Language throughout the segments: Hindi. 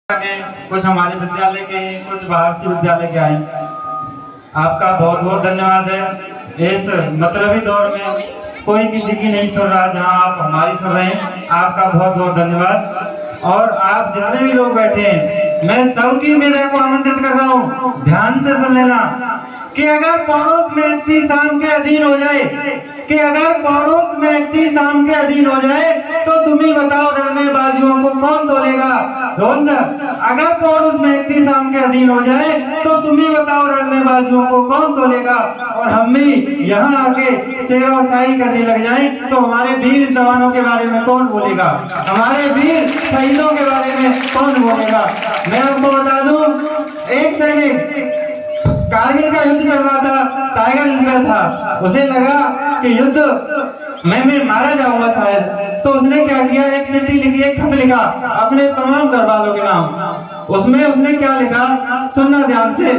के, कुछ हमारे विद्यालय के, कुछ बाहर से विद्यालय के आए। आपका बहुत बहुत धन्यवाद है। इस मतलबी दौर में कोई किसी की नहीं सुन रहा, जहां आप हमारी सुन रहे हैं, आपका बहुत बहुत धन्यवाद। और आप जितने भी लोग बैठे हैं, मैं सबकी मेरे को आमंत्रित कर रहा हूँ, ध्यान से सुन लेना कि अगर पौरुष में व्यक्ति शाम के अधीन हो जाए, कि अगर पौरुष में व्यक्ति शाम के अधीन हो जाए, तो तुम ही बताओ रण में बाजुओं को कौन तोलेगा। रोहन सर, अगर पौरुष में व्यक्ति शाम के अधीन हो जाए, तो तुम ही बताओ रण में बाजुओं को कौन तोलेगा। और हम भी यहाँ आके शेर और शायरी करने लग जाएं, तो हमारे वीर जवानों के बारे में कौन बोलेगा, हमारे वीर शहीदों के बारे में कौन बोलेगा। मैं आपको बता दूं, एक सैनिक कारगिल का युद्ध चल रहा था, टाइगर हिल में था, उसे लगा कि युद्ध मैं मारा जाऊंगा शायद, तो उसने क्या किया, एक चिट्ठी लिखी, एक खत लिखा अपने तमाम घर वालों के नाम। उसमें उसने क्या लिखा, सुनना ध्यान से,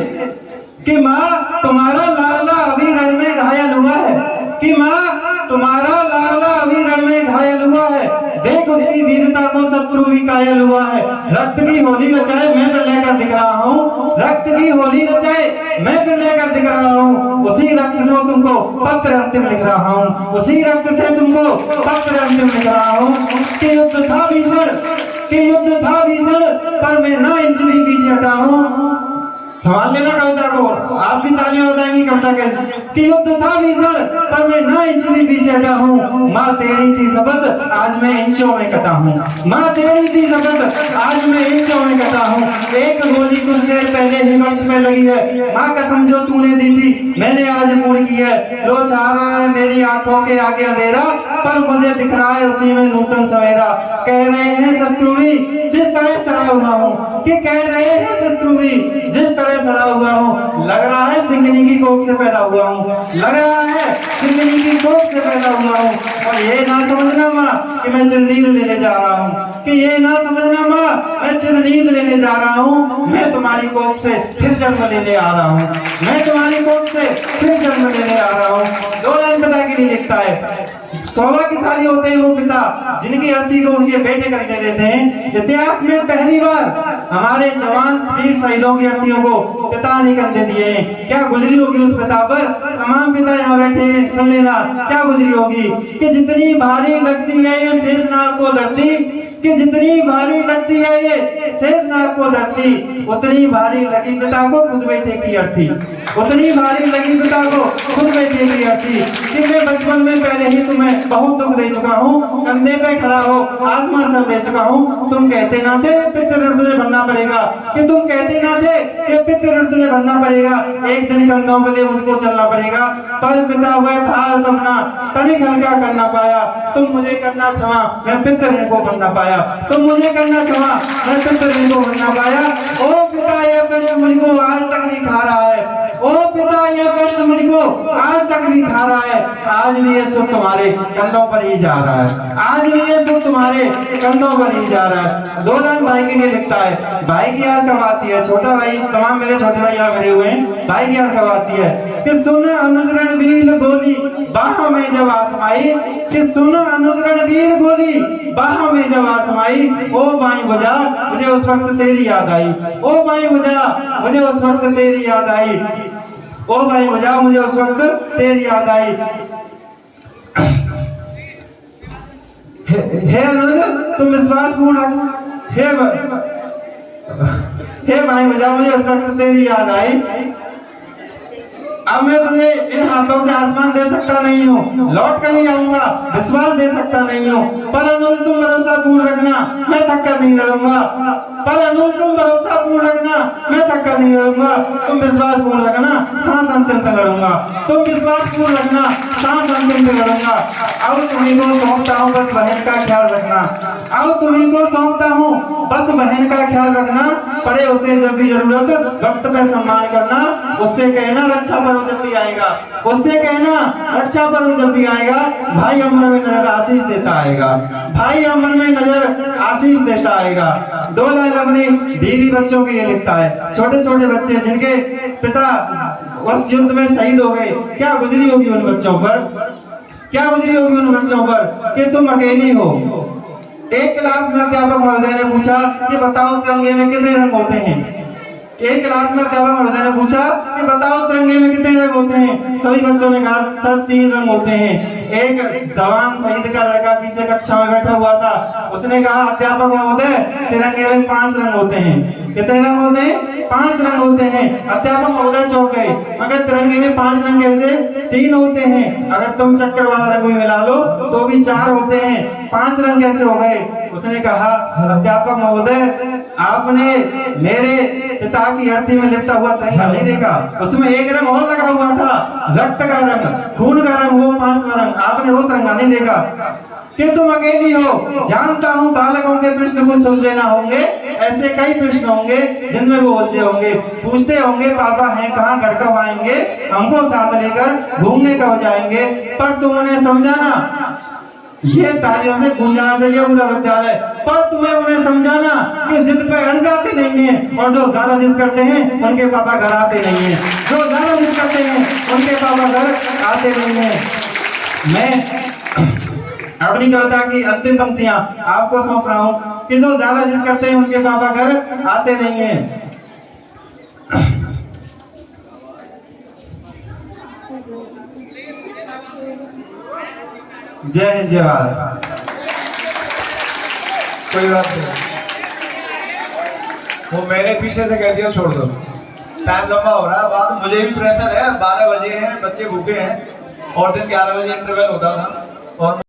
कि माँ तुम्हारा लाडला अभी रण में घायल हुआ है, कि माँ तुम्हारा लाडला अभी रण में घायल हुआ है, देख उसकी वीरता को शत्रु भी कायल हुआ है। रक्त की होली रचाए मैं फिर लेकर दिख रहा हूँ, रक्त की होली रचाए मैं फिर लेकर दिख रहा हूँ, उसी रक्त से तुमको पत्र अंतिम लिख रहा हूँ, उसी रक्त से तुमको पत्र अंतिम लिख रहा हूँ। कि युद्ध था भीषण, कि युद्ध था भीषण, पर मैं ना इंच भी पीछे हटा हूँ। संभाल लेना कविता को, आपकी तालियां बताएंगी कविता के। कि युद्ध था भीषण, पर मैं ना इंच भी पीछे हटा हूँ, माँ तेरी थी शपथ आज मैं इंचों में कटा हूँ, माँ तेरी थी शपथ आज मैं इंचों में कटा हूँ। एक गोली कुछ देर पहले ही वर्ष में लगी है, माँ कसम जो तूने दी थी मैंने आज पूर्ण की है। लो चाह रहा है मेरी आंखों के आगे अंधेरा, पर मुझे दिख रहा है उसी में नूतन सवेरा। कह रहे हैं शत्रु भी जिस तरह सड़ा हुआ हूँ, कि कह रहे हैं शत्रु भी जिस तरह सड़ा हुआ हूँ, लग रहा है सिंगनी की कोख से पैदा हुआ हूँ, लग रहा है सिंगनी की कोख से पैदा हुआ हूँ। और ये ना समझना माँ कि मैं चिरनींद लेने जा रहा हूँ, कि ये ना समझना माँ मैं चिरनींद लेने जा रहा हूँ, मैं तुम्हारी कोख से फिर जन्म लेने आ रहा हूँ, मैं तुम्हारी कोख से फिर जन्म लेने आ रहा हूँ। दो लाइन पिता के लिए लिखता है, सौभाग्यशाली होते हैं वो पिता जिनकी अर्थी को उनके बेटे करके देते हैं। इतिहास में पहली बार हमारे जवान वीर शहीदों की अर्थियों को पिता ने कंधे दिए हैं। क्या गुजरी होगी उस पिता पर, तमाम पिता यहाँ बैठे हैं, सुन लेना क्या गुजरी होगी। कि जितनी भारी लगती है ये शेषनाग को धरती, कि जितनी भारी लगती है ये शेषनाग को धरती, उतनी भारी लगी पिता को खुद बेटे की अर्थी, उतनी भारी लगी पिता को खुद बेटे की अर्थी। कि मैं बचपन में पहले ही तुम्हें बहुत दुख दे चुका हूँ, कंधे पे खड़ा हो आसमान सर ले चुका हूँ। तुम कहते ना थे पितृ ऋण तुझे भरना पड़ेगा, कि तुम कहते ना थे कि पितृ ऋण तुझे भरना पड़ेगा, एक दिन कंधों पे मुझको चलना पड़ेगा। पर पिता हुए भार अपना तनिक हल्का करना पाया, तुम मुझे करना क्षमा मैं पितृ ऋण को भरना पाया, तुम मुझे करना क्षमा मैं पितृ ऋण को भरना पाया। ओ पिता ये कष्ट मुझको आज तक भी खा रहा है, ओ पिता ये कष्ट मुझको आज तक भी खा रहा है, आज भी ये सुख तुम्हारे कंधों पर ही जा रहा है, आज भी ये सुख तुम्हारे कंधों पर ही जा रहा है। दो लाइन भाई के लिए लिखता है, भाई की याद कब आती है, छोटा भाई तमाम मेरे छोटे भाई यहाँ खड़े हुए हैं, भाई की याद कब आती है। कि सुन अनुज रणवीर गोली बाह में जब आसमाई, कि सुन अनुज रणवीर गोली बाह में जब आसमाई, ओ बाई बुझा मुझे उस वक्त तेरी याद आई, ओ बाई बुझा मुझे उस वक्त तेरी याद आई, ओ भाई बुझा मुझे उस वक्त तेरी याद आई। हे अनुज तुम विश्वास पूर्ण रख, हे भाई बुझा मुझे उस वक्त तेरी याद आई। अब मैं तुझे इन हाथों से आसमान दे सकता नहीं हूँ, लौट कर ही आऊंगा, विश्वास दे सकता नहीं हूँ, पर अनुज तुम भरोसा पूर्ण रखना मैं थक कर नहीं लड़ूंगा, पर अनुज तुम भरोसा पूर्ण रखना मैं थक कर नहीं लड़ूंगा, तुम विश्वास पूर्ण रखना सांस अंतिम तक लड़ूंगा, तुम विश्वास पूर्ण रखना सांस अंतिम तक लड़ूंगा। अब तुम्ही को सौंपता हूँ बस बहन का ख्याल रखना, अब तुम्ही को सौंपता हूँ बस बहन का ख्याल रखना, पड़े उसे जब भी जरूरत वक्त पे सम्मान करना, उससे कहना रक्षा पर्व जब भी आएगा, उससे कहना रक्षा पर्व जब भी आएगा, भाई अमर में नजर आशीष देता आएगा, भाई अमर में नजर आशीष देता आएगा। दो लाइन अपनी बीवी बच्चों के लिए लिखता है, छोटे छोटे बच्चे जिनके पिता उस युद्ध में शहीद हो गए, क्या गुजरी होगी उन बच्चों पर, क्या गुजरी होगी उन बच्चों पर। कि तुम अकेली हो, एक क्लास में अध्यापक महोदय ने पूछा कि बताओ तिरंगे में कितने रंग होते हैं। एक क्लास में अध्यापक महोदय ने पूछा कि बताओ तिरंगे में कितने रंग होते हैं। सभी बच्चों ने कहा सर 3 रंग होते हैं। एक जवान शहीद का लड़का पीछे कक्षा में बैठा हुआ था, उसने कहा अध्यापक महोदय तिरंगे में 5 रंग होते हैं। कितने रंग होते हैं? 5 रंग होते हैं। अध्यापक महोदय चौंक गए, मगर तिरंगे में 5 रंग कैसे? 3 होते हैं। अगर तुम चक्रवात रंग भी मिला लो तो भी 4 होते हैं, 5 रंग कैसे हो गए? उसने कहा अध्यापक महोदय आपने मेरे पिता की अर्थी में लिपटा हुआ तिरंगा नहीं देखा, उसमें एक रंग और लगा हुआ था, रक्त का रंग, खून का रंग, वो 5वां रंग, आपने वो तिरंगा नहीं देखा कि तुम अकेली हो। जानता हूँ बालकों के प्रश्न कुछ सुलझे ना होंगे, ऐसे कई प्रश्न होंगे जिनमें वो उलझे होंगे। पूछते होंगे पापा हैं कहाँ, घर कब आएंगे, हमको साथ लेकर घूमने कब जाएंगे, पर तुम उन्हें समझाना। ये तालियों से गूंज जाना चाहिए पूरा विद्यालय। पर तुम्हें उन्हें समझाना कि जिद पे अड़ जाते नहीं है, और जो ज्यादा जिद करते हैं उनके पापा घर आते नहीं है। जो ज्यादा जिद करते हैं उनके पापा घर आते नहीं है। मैं अपनी कविता की अंतिम पंक्तियां आपको सौंप रहा हूँ कि जो ज्यादा जिद करते हैं उनके पापा घर आते नहीं है। जय हिंद, जय भारत। कोई बात नहीं, वो मैंने पीछे से कह दिया छोड़ दो, टाइम लंबा हो रहा है। बाद मुझे भी प्रेशर है, 12 बजे हैं, बच्चे भूखे हैं और दिन 11 बजे इंटरवल होता था और